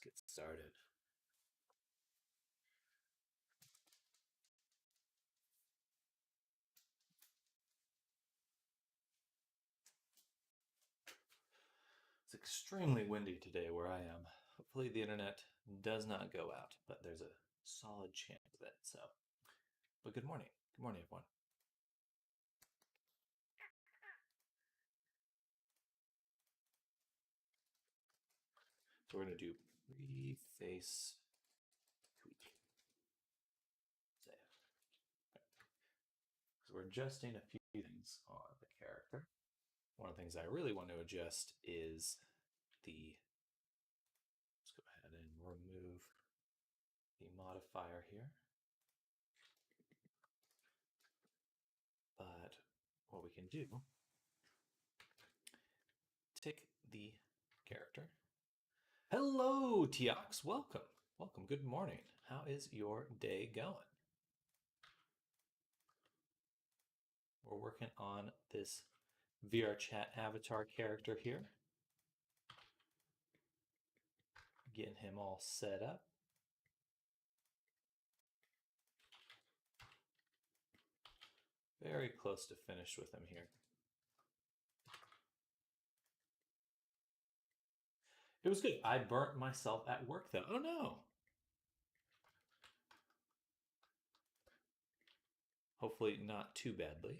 get started. It's extremely windy today where I am. Hopefully the internet does not go out, but there's a solid chance of it. But good morning. Good morning, everyone. So we're going to do pre-face tweak. Save. Okay. So we're adjusting a few things on the character. One of the things I really want to adjust is let's go ahead and remove the modifier here. But what we can do, take the character. Hello, Tiox. Welcome. Welcome. Good morning. How is your day going? We're working on this VRChat avatar character here. Getting him all set up. Very close to finished with him here. It was good. I burnt myself at work though. Oh no. Hopefully not too badly.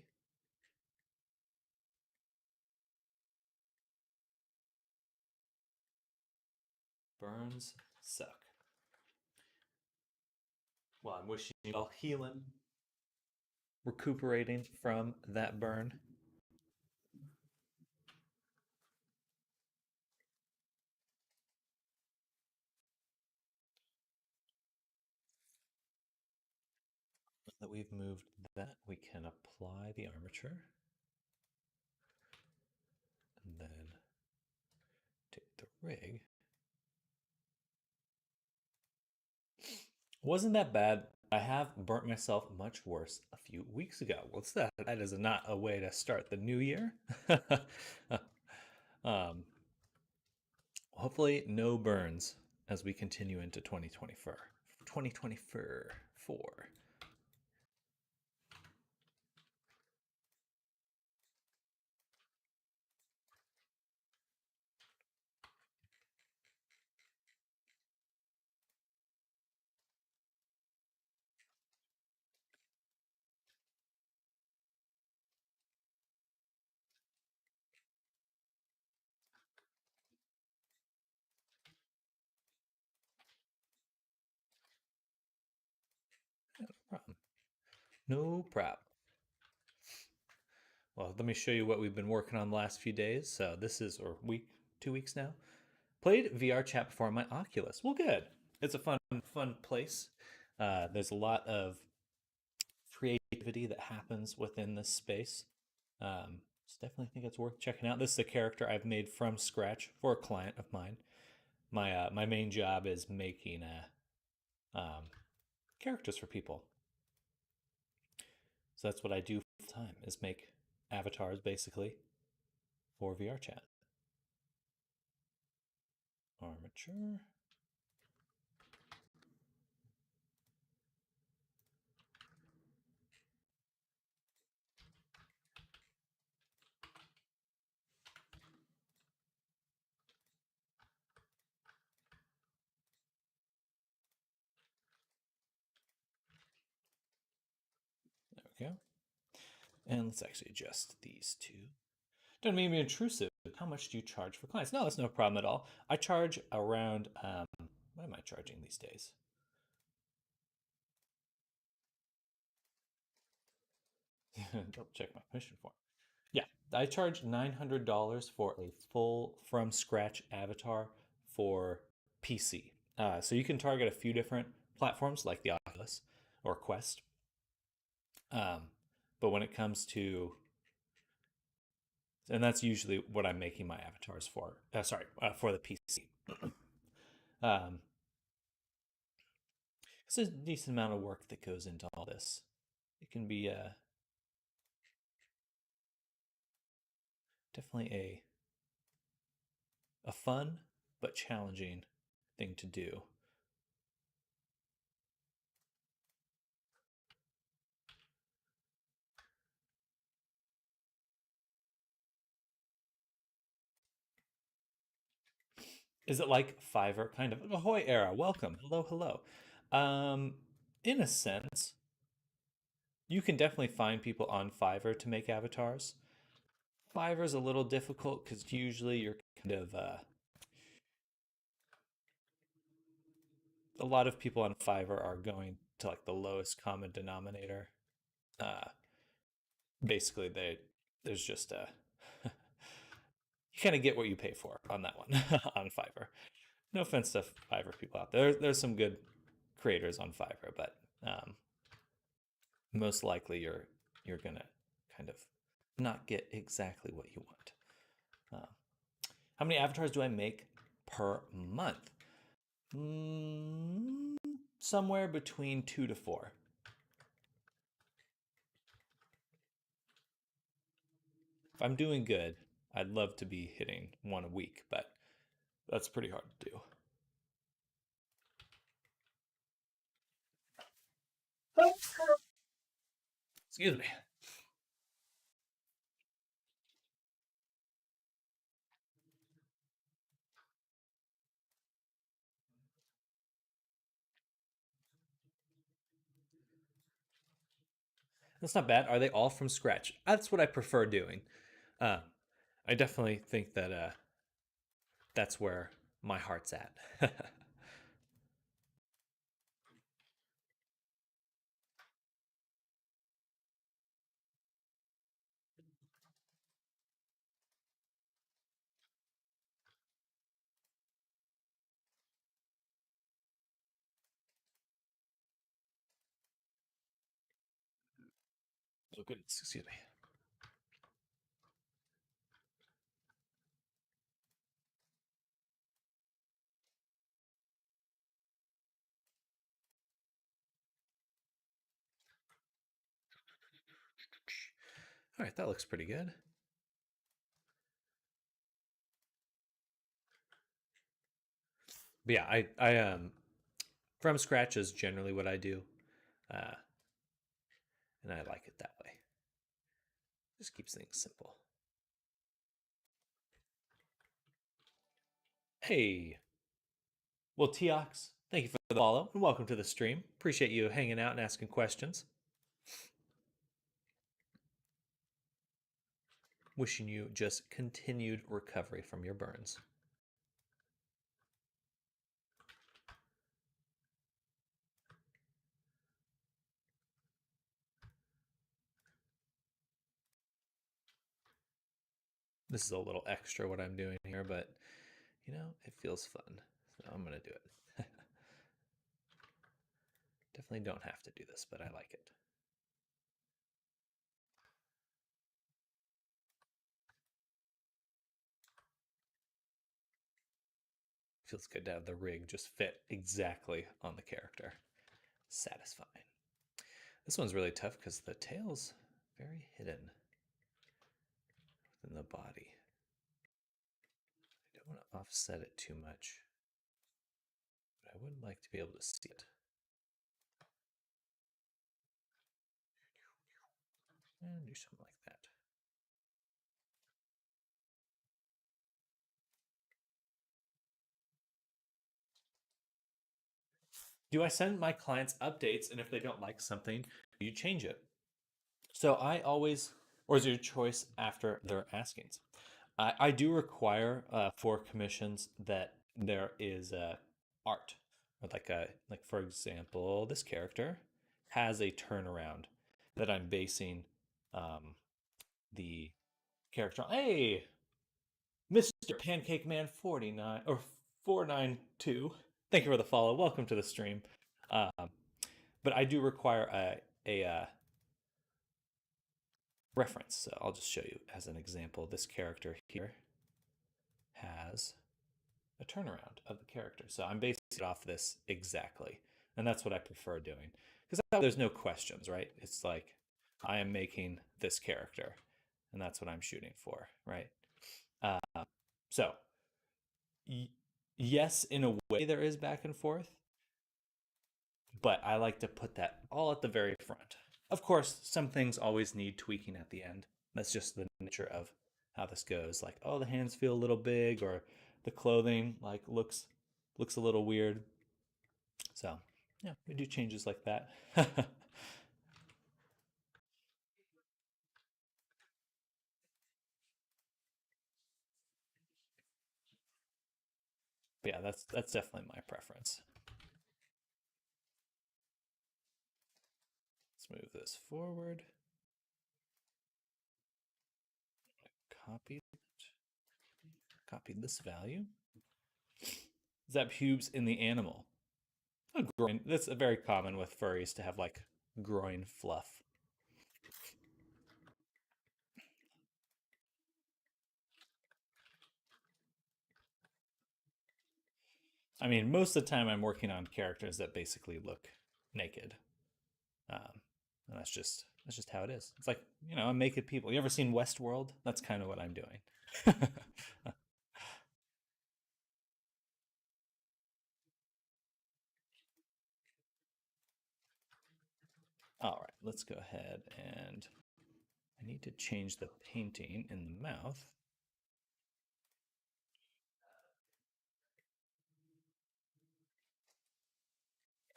Burns suck. Well, I'm wishing you all healing, recuperating from that burn. Now that we've moved that, we can apply the armature. And then take the rig. Wasn't that bad? I have burnt myself much worse a few weeks ago. What's that? That is not a way to start the new year. um, hopefully, no burns as we continue into 2024. 2024. No problem. No problem. Well, let me show you what we've been working on the last few days. So this is, or week, 2 weeks now. Played VRChat before on my Oculus. Well, good. It's a fun place. There's a lot of creativity that happens within this space. So definitely think it's worth checking out. This is a character I've made from scratch for a client of mine. My main job is making characters for people. So that's what I do full time, is make avatars basically for VRChat. Armature. There we go. And let's actually adjust these two. Doesn't mean to be intrusive. How much do you charge for clients? No, that's no problem at all. I charge around, what am I charging these days? Double check my permission form. Yeah, I charge $900 for a full from scratch avatar for PC. So you can target a few different platforms like the Oculus or Quest. But when it comes to, and that's usually what I'm making my avatars for. For the PC. It's a decent amount of work that goes into all this. It can be definitely a fun but challenging thing to do. Is it like Fiverr? Kind of. Ahoy, era. Welcome. Hello, hello. Um, in a sense, you can definitely find people on Fiverr to make avatars. Fiverr is a little difficult because usually you're kind of a lot of people on Fiverr are going to like the lowest common denominator. Uh, basically, there's just a you kind of get what you pay for on that one on Fiverr. No offense to Fiverr people out there. There's some good creators on Fiverr, but most likely you're gonna kind of not get exactly what you want. Uh, how many avatars do I make per month? Mm, somewhere between 2 to 4. If I'm doing good, I'd love to be hitting one a week, but that's pretty hard to do. Excuse me. That's not bad. Are they all from scratch? That's what I prefer doing. Uh, I definitely think that that's where my heart's at. Oh, goodness. Excuse me. All right, that looks pretty good. But yeah, I from scratch is generally what I do, uh, and I like it that way. Just keeps things simple. Hey, well, Tiox, thank you for the follow and welcome to the stream. Appreciate you hanging out and asking questions. Wishing you just continued recovery from your burns. This is a little extra what I'm doing here, but it feels fun. So I'm going to do it. Definitely don't have to do this, but I like it. Feels good to have the rig just fit exactly on the character. Satisfying. This one's really tough because the tail's very hidden within the body. I don't want to offset it too much, but I would like to be able to see it. And do something like that. Do I send my clients updates, and if they don't like something, do you change it? So I always, or is it your choice after their askings? I do require for commissions that there is art, or like for example, this character has a turnaround that I'm basing the character on. Hey, Mr. Pancake Man 49 or 492. Thank you for the follow. Welcome to the stream. Um, but I do require a reference. So I'll just show you as an example. This character here has a turnaround of the character. So I'm basing it off this exactly. And that's what I prefer doing. Because there's no questions, right? It's like I am making this character. And that's what I'm shooting for, right? Uh, so Yes, in a way there is back and forth, but I like to put that all at the very front. Of course, some things always need tweaking at the end. That's just the nature of how this goes. Like, oh, the hands feel a little big, or the clothing like looks a little weird. So, yeah, we do changes like that. Yeah, that's definitely my preference. Let's move this forward. Copy copy this value. Is that pubes in the animal? A groin. That's very common with furries to have like groin fluff. I mean, most of the time I'm working on characters that basically look naked, and that's just how it is. It's like I'm naked people. You ever seen Westworld? That's kind of what I'm doing. All right, let's go ahead and I need to change the painting in the mouth.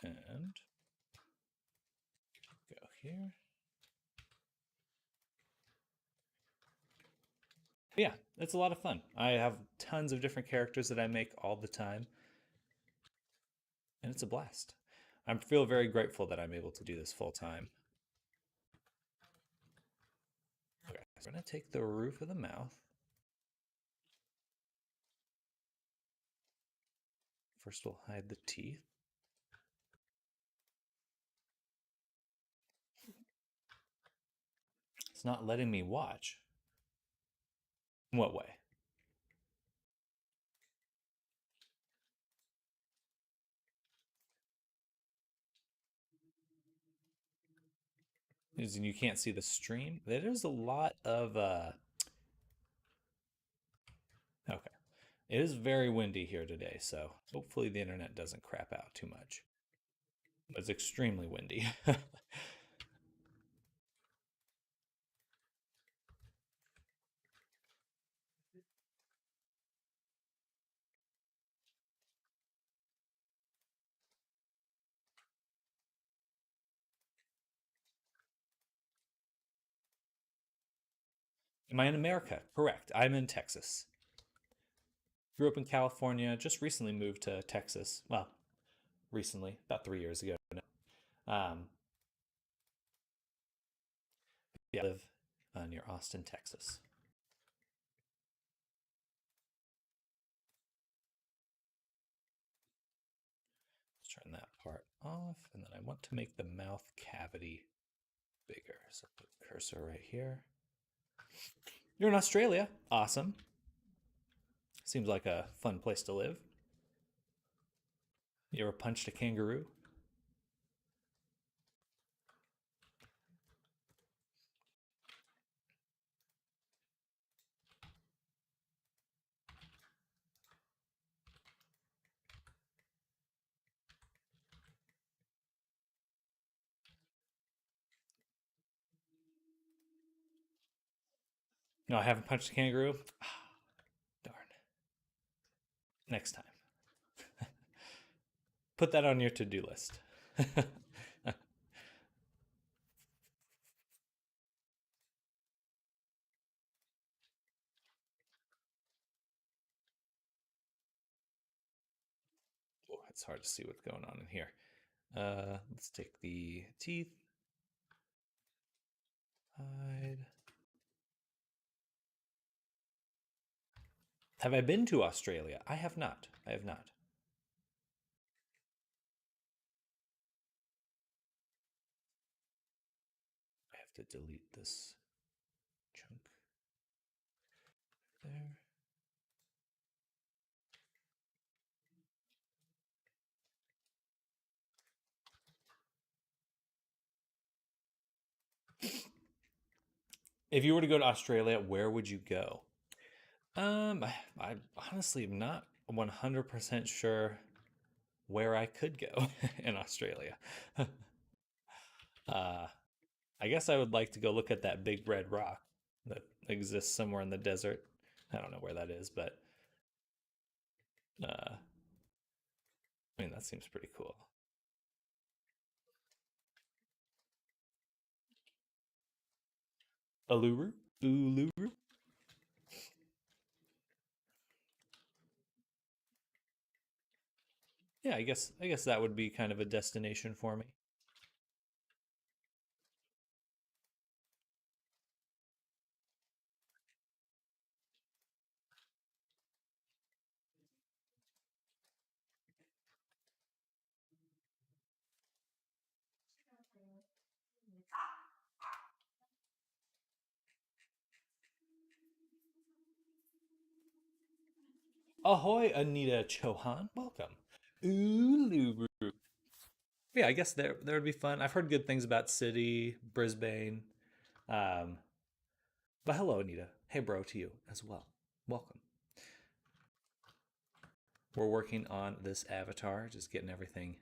And go here. Yeah, it's a lot of fun. I have tons of different characters that I make all the time, and it's a blast. I feel very grateful that I'm able to do this full time. Okay, so I'm going to take the roof of the mouth. First, we'll hide the teeth. It's not letting me watch. In what way? Is you can't see the stream? There's a lot of okay. It is very windy here today, so hopefully the internet doesn't crap out too much. But it's extremely windy. Am I in America? Correct. I'm in Texas. Grew up in California, just recently moved to Texas. Well, recently, about 3 years ago now. Yeah, I live near Austin, Texas. Let's turn that part off, and then I want to make the mouth cavity bigger. So put cursor right here. You're in Australia. Awesome. Seems like a fun place to live. You ever punched a kangaroo? No, I haven't punched a kangaroo. Darn. Next time. Put that on your to-do list. Oh, it's hard to see what's going on in here. Let's take the teeth. Hide. Have I been to Australia? I have not. I have not. I have to delete this chunk there. If you were to go to Australia, where would you go? I honestly am not 100% sure where I could go in Australia. uh, I guess I would like to go look at that big red rock that exists somewhere in the desert. I don't know where that is, but I mean, that seems pretty cool. Uluru? Uluru? Yeah, I guess that would be kind of a destination for me. Ahoy, Anita Chohan. Welcome. Uluru. Yeah, I guess there would be fun. I've heard good things about City, Brisbane. Um, but hello, Anita. Hey, bro, to you as well. Welcome. We're working on this avatar, just getting everything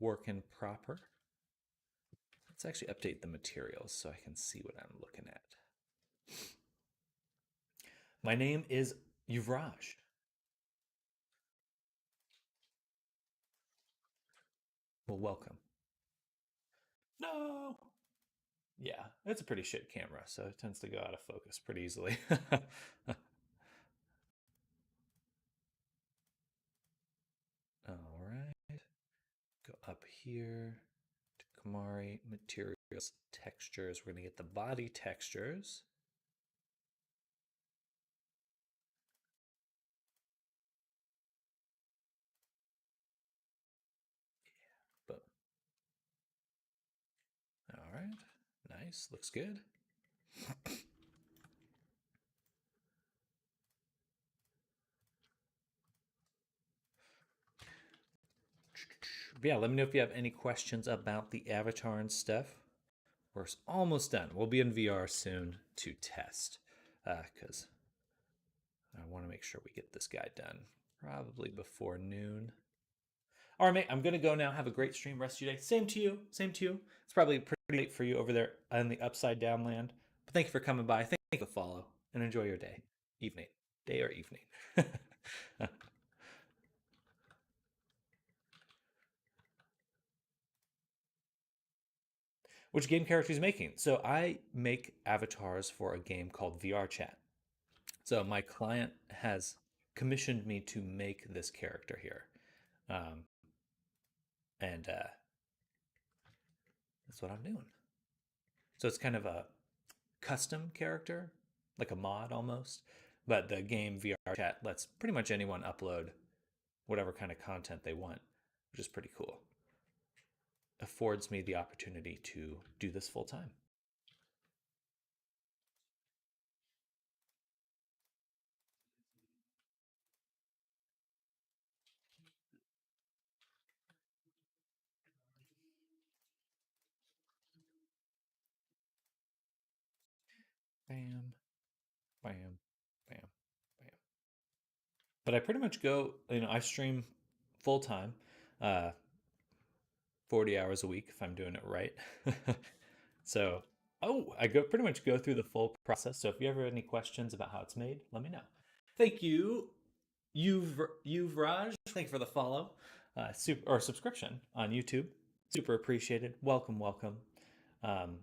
working proper. Let's actually update the materials so I can see what I'm looking at. My name is Yuvraj. Well, welcome. No. Yeah, it's a pretty shit camera, so it tends to go out of focus pretty easily. All right. Go up here to Kamari, materials, textures. We're going to get the body textures. But all right. Nice. Looks good. But yeah, let me know if you have any questions about the avatar and stuff. We're almost done. We'll be in VR soon to test because I want to make sure we get this guy done probably before noon. All right, mate, I'm going to go now. Have a great stream rest of your day. Same to you. Same to you. It's probably pretty late for you over there in the upside down land. But thank you for coming by. Thank you for the follow and enjoy your day, evening, day or evening. Which game character is making? So I make avatars for a game called VRChat. So my client has commissioned me to make this character here, um, and that's what I'm doing. So it's kind of a custom character, like a mod almost. But the game VRChat lets pretty much anyone upload whatever kind of content they want, which is pretty cool. Affords me the opportunity to do this full time. Bam, bam, bam, bam. But I pretty much go, I stream full time, uh, 40 hours a week if I'm doing it right. So, I go pretty much go through the full process. So if you ever have any questions about how it's made, let me know. Thank you, you've Raj. Thank you for the follow, super or subscription on YouTube. Super appreciated. Welcome, welcome. Um,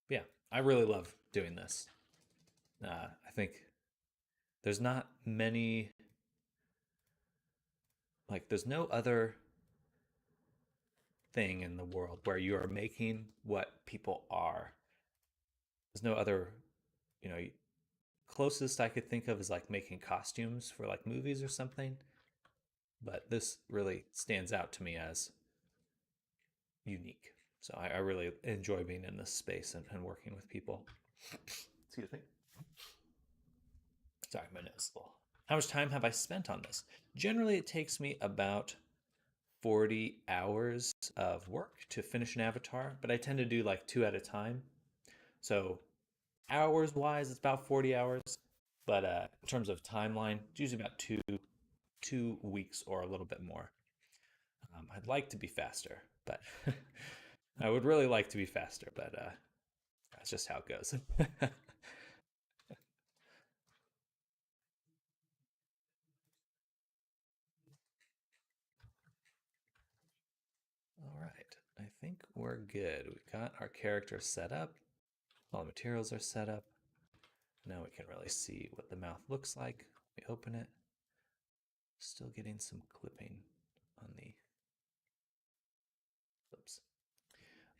yeah, I really love doing this. I think there's not many, like, there's no other thing in the world where you are making what people are. There's no other, you know, closest I could think of is like making costumes for like movies or something. But this really stands out to me as unique. So I really enjoy being in this space and working with people. Excuse me. Sorry, my nose is a little. How much time have I spent on this? Generally, it takes me about 40 hours of work to finish an avatar, but I tend to do like two at a time. So, hours wise, it's about 40 hours. But in terms of timeline, it's usually about two weeks or a little bit more. I'd like to be faster, but I would really like to be faster, but that's just how it goes. All right, I think we're good. We've got our character set up. All the materials are set up. Now we can really see what the mouth looks like. We open it. Still getting some clipping on the lips.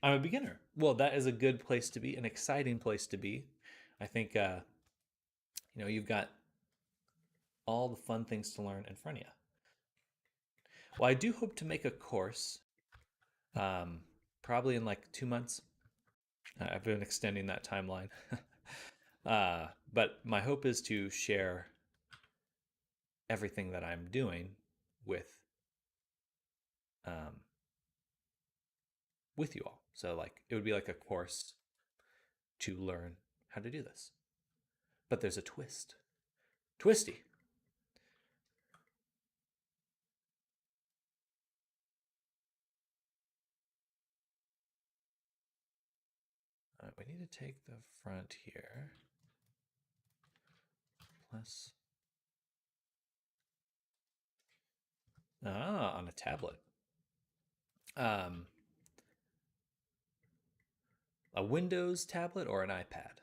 I'm a beginner. Well, that is a good place to be, an exciting place to be. I think you've got all the fun things to learn in front of you. Well, I do hope to make a course, um, probably in like 2 months. I've been extending that timeline. But my hope is to share everything that I'm doing with um, with you all. So like it would be like a course to learn how to do this. But there's a twist. Twisty. We need to take the front here. Plus. On a tablet. Um, a Windows tablet or an iPad?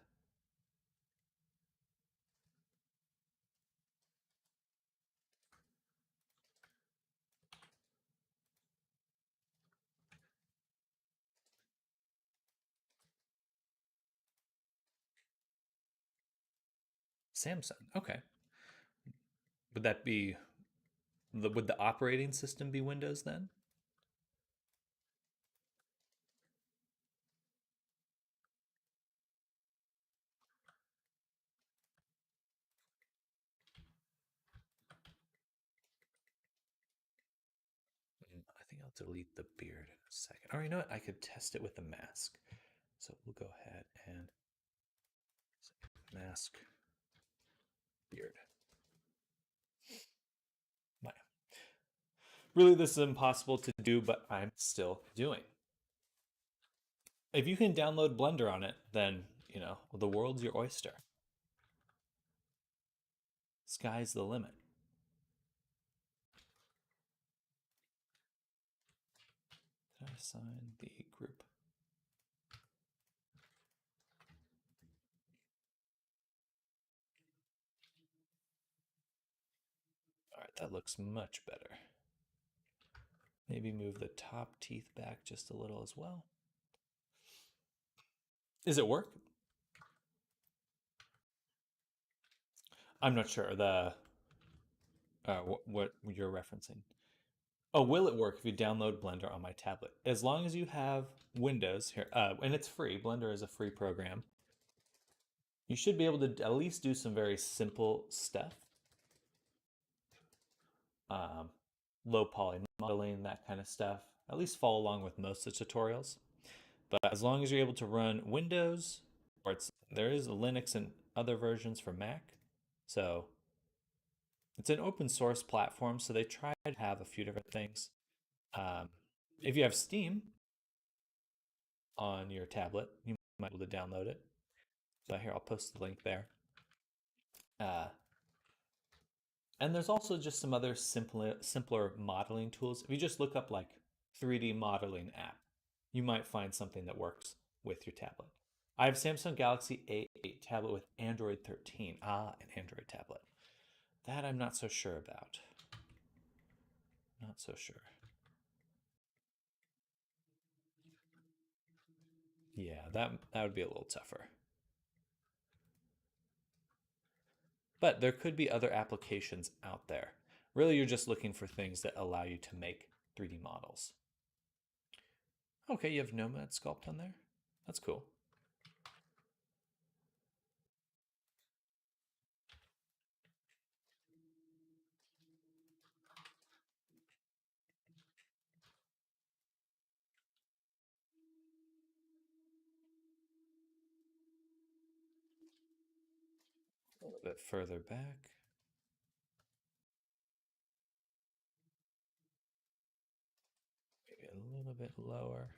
Samsung. Okay. Would that be would the operating system be Windows then? I think I'll delete the beard in a second. Or you know what? I could test it with a mask. So we'll go ahead and mask beard. My, really, this is impossible to do, but I'm still doing. If you can download Blender on it, then, the world's your oyster. Sky's the limit. Did I assign the group? All right, that looks much better. Maybe move the top teeth back just a little as well. Is it work? I'm not sure. What you're referencing. Oh, will it work if you download Blender on my tablet? As long as you have Windows here, and it's free. Blender is a free program. You should be able to at least do some very simple stuff. Um, Low poly modeling, that kind of stuff. At least follow along with most of the tutorials. But as long as you're able to run Windows, or there is Linux and other versions for Mac. So it's an open source platform, so they try to have a few different things. Um, if you have Steam on your tablet, you might be able to download it. But here, I'll post the link there. Uh, and there's also just some other simpler modeling tools. If you just look up like 3D modeling app, you might find something that works with your tablet. I have Samsung Galaxy A8 tablet with Android 13. An Android tablet. That I'm not so sure about. Not so sure. Yeah, that would be a little tougher. But there could be other applications out there. Really, you're just looking for things that allow you to make 3D models. Okay, you have Nomad Sculpt on there? That's cool. A little bit further back. Maybe a little bit lower.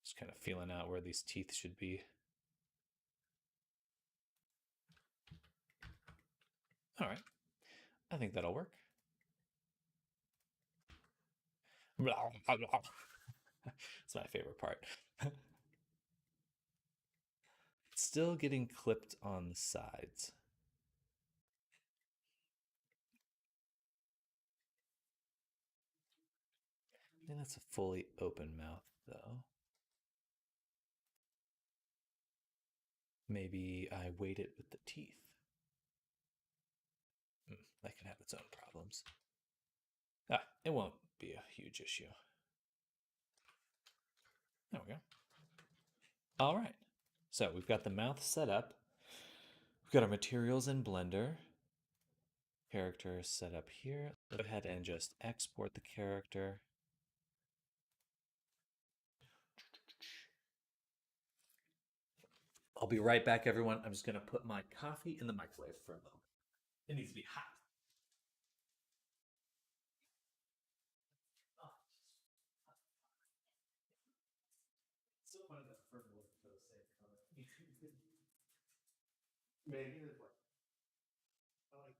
Just kind of feeling out where these teeth should be. All right. I think that'll work. It's my favorite part. Still getting clipped on the sides. I think that's a fully open mouth, though. Maybe I weight it with the teeth. That can have its own problems. It won't be a huge issue. There we go. All right. So we've got the mouth set up. We've got our materials in Blender. Character is set up here. Let's go ahead and just export the character. I'll be right back, everyone. I'm just going to put my coffee in the microwave for a moment. It needs to be hot. So funny that for the same color. Maybe it's like, I like.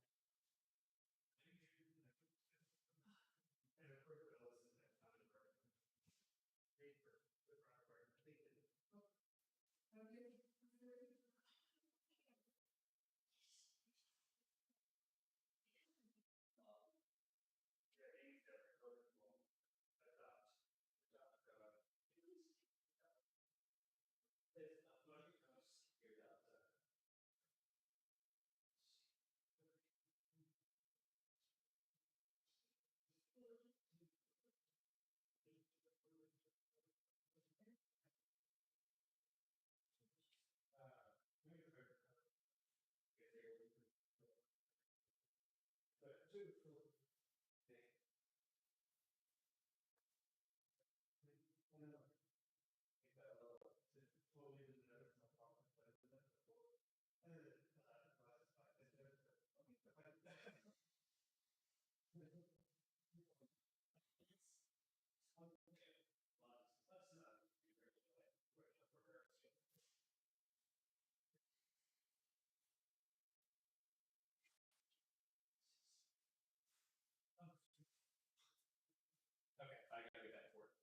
Okay, I gotta get that for it.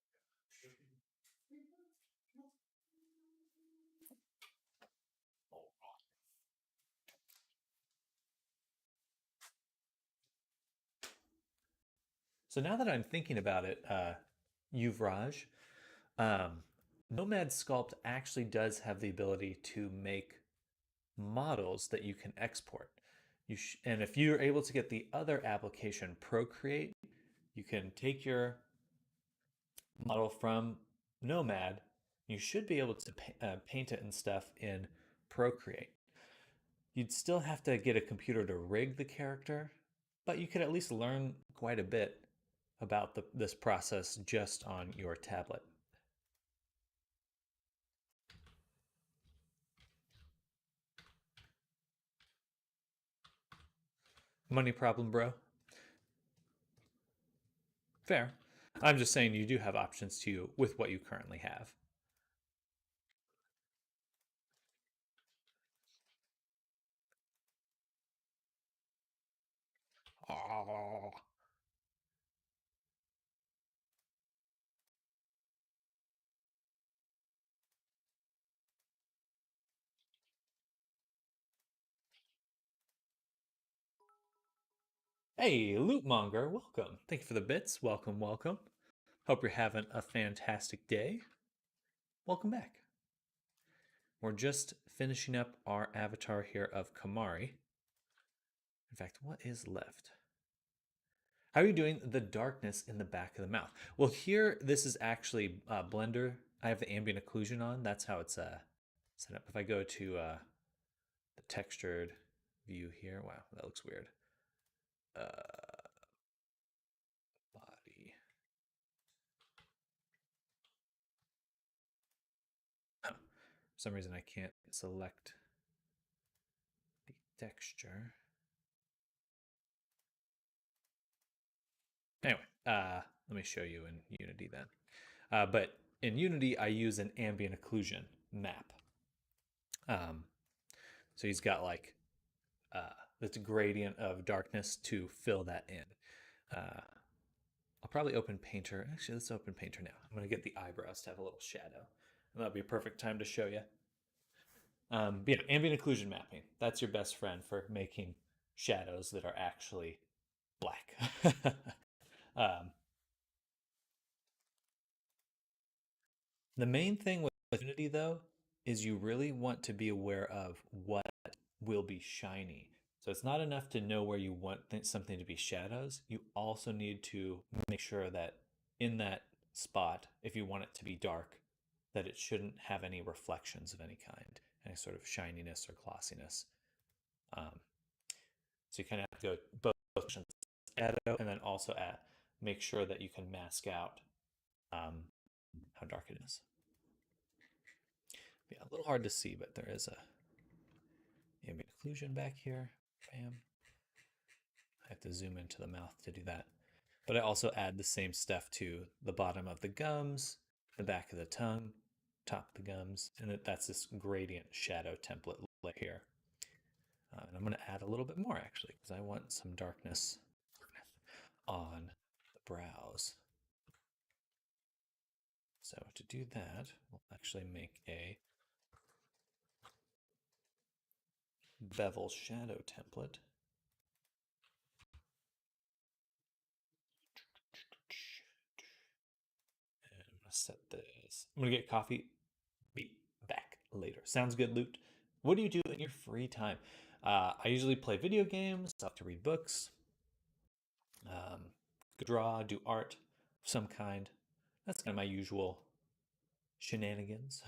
So now that I'm thinking about it, Yuvraj, um, Nomad Sculpt actually does have the ability to make models that you can export. And if you're able to get the other application, Procreate, you can take your model from Nomad. You should be able to paint it and stuff in Procreate. You'd still have to get a computer to rig the character, but you could at least learn quite a bit about this process just on your tablet. Money problem, bro? Fair. I'm just saying you do have options to with what you currently have. Oh. Hey, Lootmonger, welcome. Thank you for the bits. Welcome, welcome. Hope you're having a fantastic day. Welcome back. We're just finishing up our avatar here of Kamari. In fact, what is left? How are you doing the darkness in the back of the mouth? Well, here, this is actually Blender. I have the ambient occlusion on. That's how it's set up. If I go to the textured view here, wow, that looks weird. Body. For some reason, I can't select the texture. Anyway, let me show you in Unity then. But in Unity, I use an ambient occlusion map. Um, so he's got like this gradient of darkness to fill that in. I'll probably open Painter. Actually, let's open Painter now. I'm going to get the eyebrows to have a little shadow. And that'll be a perfect time to show you. But yeah, ambient occlusion mapping. That's your best friend for making shadows that are actually black. um, the main thing with Unity, though, is you really want to be aware of what will be shiny. So it's not enough to know where you want something to be shadows. You also need to make sure that in that spot, if you want it to be dark, that it shouldn't have any reflections of any kind, any sort of shininess or glossiness. So you kind of have to go both shadow and then also make sure that you can mask out how dark it is. Yeah, a little hard to see, but there is a ambient occlusion back here. Bam. I have to zoom into the mouth to do that. But I also add the same stuff to the bottom of the gums, the back of the tongue, top of the gums, and that's this gradient shadow template here. And I'm going to add a little bit more actually, because I want some darkness on the brows. So to do that, we'll actually make a bevel shadow template. And I'm going to set this. I'm going to get coffee. Be back later. Sounds good, Loot. What do you do in your free time? I usually play video games. I have to read books. Draw, do art of some kind. That's kind of my usual shenanigans.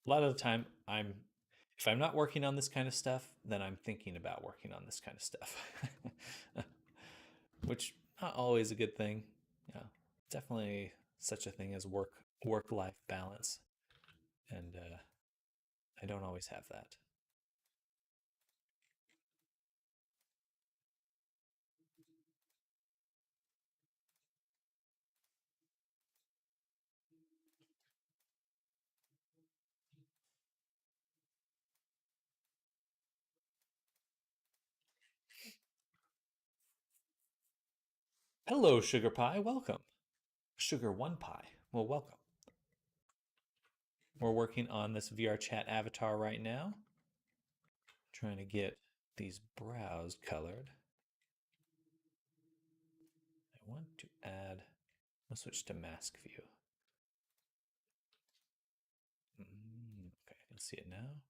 A lot of the time, if I'm not working on this kind of stuff, then I'm thinking about working on this kind of stuff, which not always a good thing. Yeah, definitely such a thing as work life balance, and I don't always have that. Hello, Sugar Pie. Welcome. Sugar One Pie. Well, welcome. We're working on this VRChat avatar right now. Trying to get these brows colored. I want to add, I'll switch to mask view. Okay, I can see it now.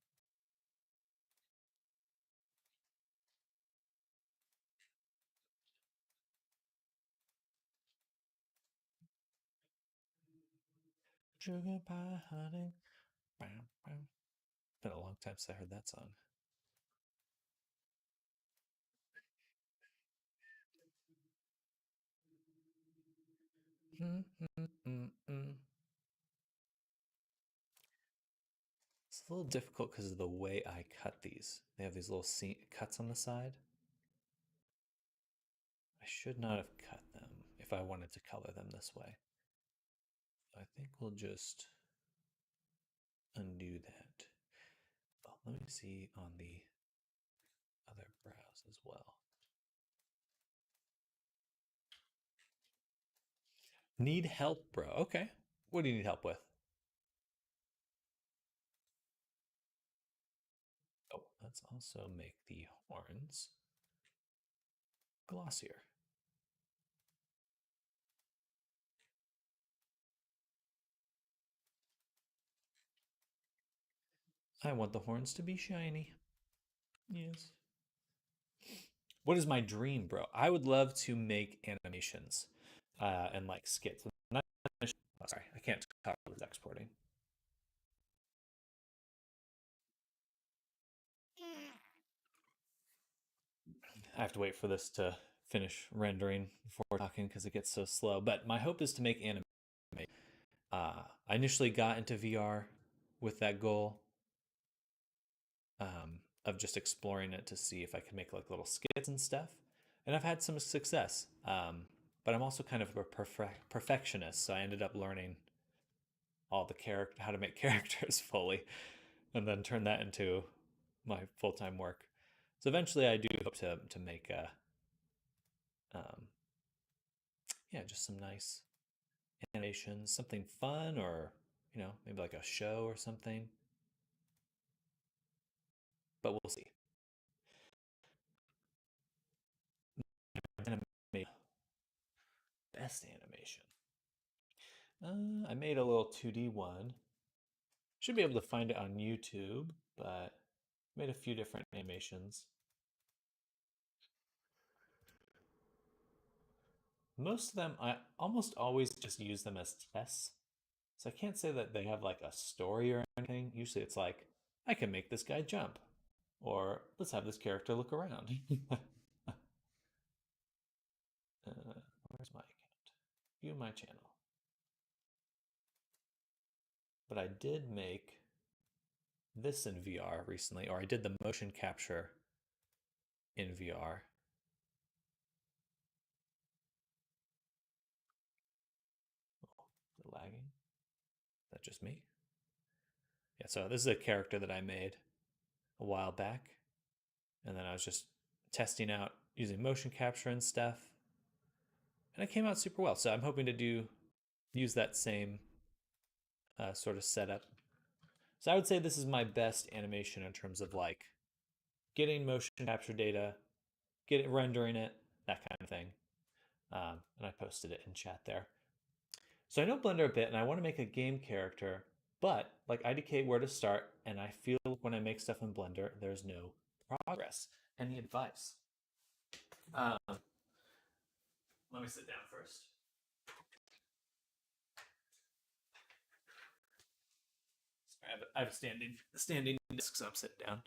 Sugar pie honey. Been a long time since I heard that song. It's a little difficult because of the way I cut these. They have these little cuts on the side. I should not have cut them if I wanted to color them this way. I think we'll just undo that. Oh, let me see on the other brows as well. Need help, bro. Okay. What do you need help with? Oh, let's also make the horns glossier. I want the horns to be shiny. Yes. What is my dream, bro? I would love to make animations and like skits. Not, oh, sorry, I can't talk with exporting. I have to wait for this to finish rendering before talking because it gets so slow. But my hope is to make anime. I initially got into VR with that goal of just exploring it to see if I could make like little skits and stuff, and I've had some success. But I'm also kind of a perfectionist, so I ended up learning all the character how to make characters fully, and then turn that into my full time work. So eventually, I do hope to make a yeah, just some nice animations, something fun, or maybe like a show or something. But we'll see. Best animation. I made a little 2D one. Should be able to find it on YouTube, but made a few different animations. Most of them, I almost always just use them as tests. So I can't say that they have like a story or anything. Usually it's like, I can make this guy jump, or let's have this character look around. Where's my account? View my channel. But I did make this in VR recently, or I did the motion capture in VR. Oh, is it lagging? Is that just me? Yeah, so this is a character that I made a while back, and then I was just testing out using motion capture and stuff, and it came out super well. So I'm hoping to use that same sort of setup. So I would say this is my best animation in terms of like getting motion capture data, rendering it, that kind of thing. And I posted it in chat there. So I know Blender a bit, and I want to make a game character, but like IDK, where to start? And I feel when I make stuff in Blender, there's no progress. Any advice? Um, Let me sit down first. Sorry, I have a standing desk, so I'm sitting down.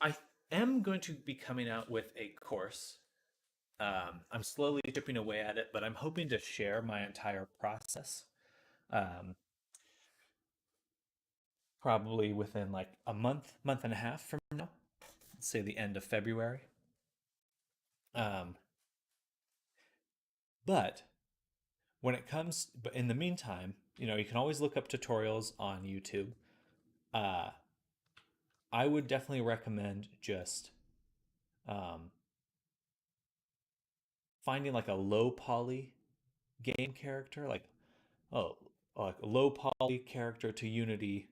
I am going to be coming out with a course. I'm slowly chipping away at it, but I'm hoping to share my entire process. Um, Probably within like a month and a half from now, let's say the end of February. Um, but but in the meantime, you can always look up tutorials on YouTube. Uh, I would definitely recommend just um, finding like a low poly game character, oh, like a low poly character to Unity,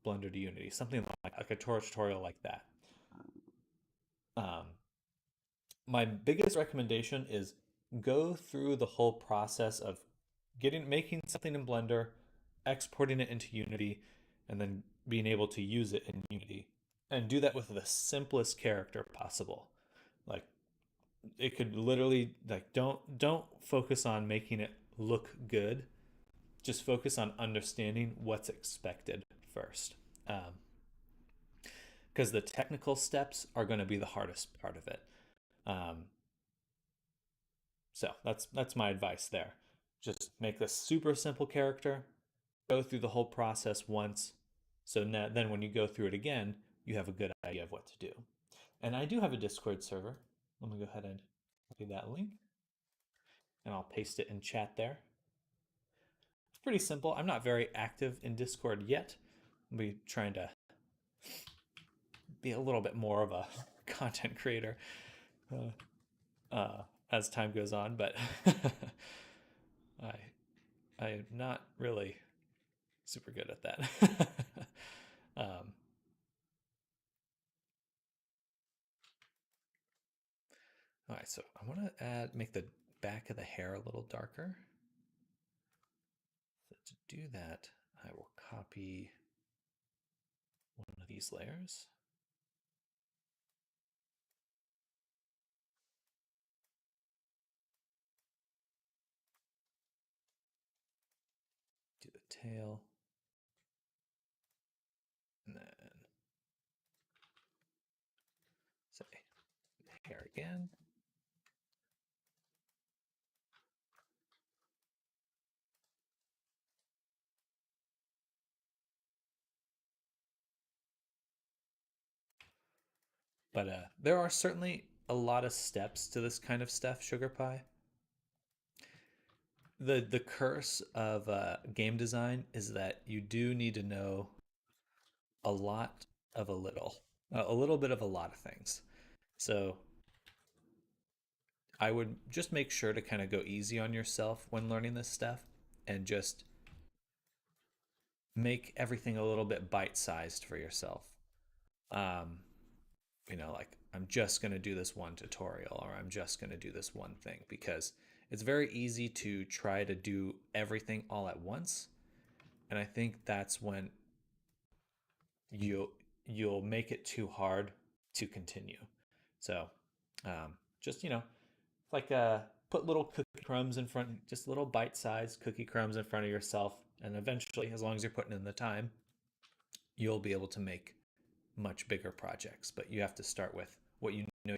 Blender to Unity, something like a tutorial like that. Um, my biggest recommendation is go through the whole process of making something in Blender, exporting it into Unity, and then being able to use it in Unity. And do that with the simplest character possible. Like it could literally like don't focus on making it look good. Just focus on understanding what's expected first. Because the technical steps are going to be the hardest part of it. Um, so that's my advice there. Just make this super simple character, go through the whole process once, so then when you go through it again, you have a good idea of what to do. And I do have a Discord server. Let me go ahead and copy that link, and I'll paste it in chat there. It's pretty simple. I'm not very active in Discord yet. I'll be trying to be a little bit more of a content creator as time goes on, but I I am not really super good at that. um, all right, so I want to make the back of the hair a little darker. So to do that, I will copy one of these layers. Do the tail. And then again. But there are certainly a lot of steps to this kind of stuff, sugar pie. The curse of game design is that you do need to know a lot of a little bit of a lot of things. So I would just make sure to kind of go easy on yourself when learning this stuff and just make everything a little bit bite sized for yourself. Um, like I'm just going to do this one tutorial or I'm just going to do this one thing because it's very easy to try to do everything all at once. And I think that's when you'll you'll make it too hard to continue. So just like put little cookie crumbs in front, just little bite-sized cookie crumbs in front of yourself, and eventually, as long as you're putting in the time, you'll be able to make much bigger projects. But you have to start with what you know